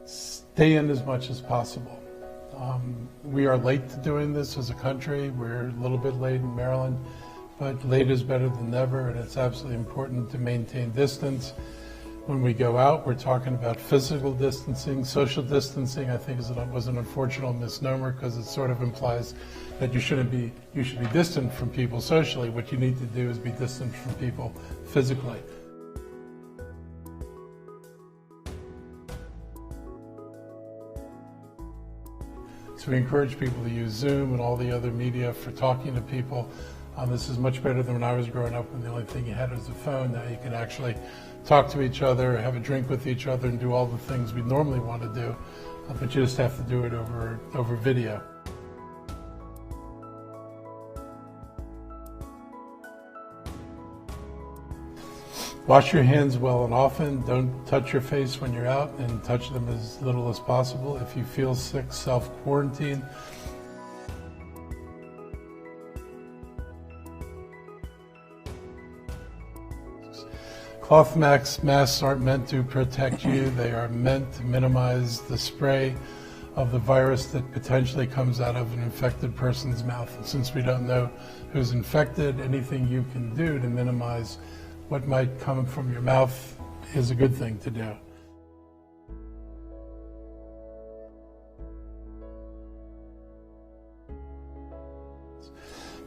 stay in as much as possible. We are late to doing this as a country. We're a little bit late in Maryland, but late is better than never, and it's absolutely important to maintain distance. When we go out, we're talking about physical distancing. Social distancing, I think, was an unfortunate misnomer because it sort of implies that you should be distant from people socially. What you need to do is be distant from people physically. So we encourage people to use Zoom and all the other media for talking to people. This is much better than when I was growing up, when the only thing you had was a phone. Now you can actually talk to each other, have a drink with each other, and do all the things we normally want to do, but you just have to do it over video. Wash your hands well and often. Don't touch your face when you're out, and touch them as little as possible. If you feel sick, self-quarantine. Cloth masks aren't meant to protect you. They are meant to minimize the spray of the virus that potentially comes out of an infected person's mouth. And since we don't know who's infected, anything you can do to minimize what might come from your mouth is a good thing to do.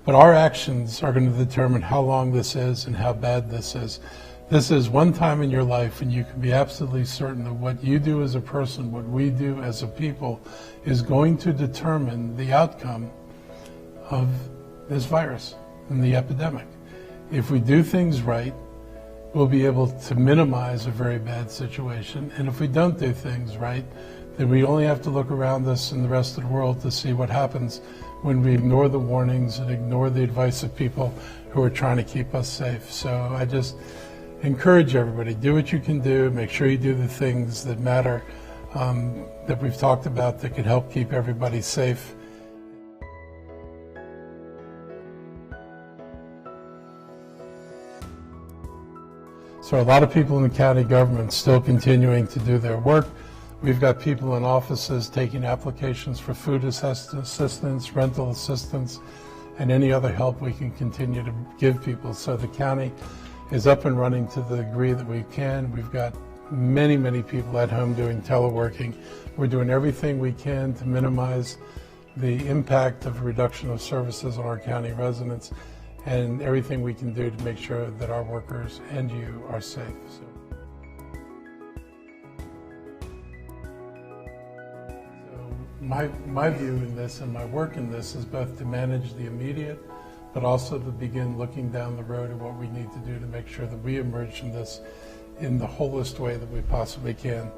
But our actions are going to determine how long this is and how bad this is. This is one time in your life, and you can be absolutely certain that what you do as a person, what we do as a people, is going to determine the outcome of this virus and the epidemic. If we do things right, we'll be able to minimize a very bad situation. And if we don't do things right, then we only have to look around us and the rest of the world to see what happens when we ignore the warnings and ignore the advice of people who are trying to keep us safe. So I just encourage everybody, do what you can do, make sure you do the things that matter, that we've talked about, that could help keep everybody safe. So a lot of people in the county government still continuing to do their work. We've got people in offices taking applications for food assistance, rental assistance, and any other help we can continue to give people. So the county is up and running to the degree that we can. We've got many, many people at home doing teleworking. We're doing everything we can to minimize the impact of reduction of services on our county residents, and everything we can do to make sure that our workers and you are safe. My view in this and my work in this is both to manage the immediate, but also to begin looking down the road at what we need to do to make sure that we emerge from this in the wholest way that we possibly can.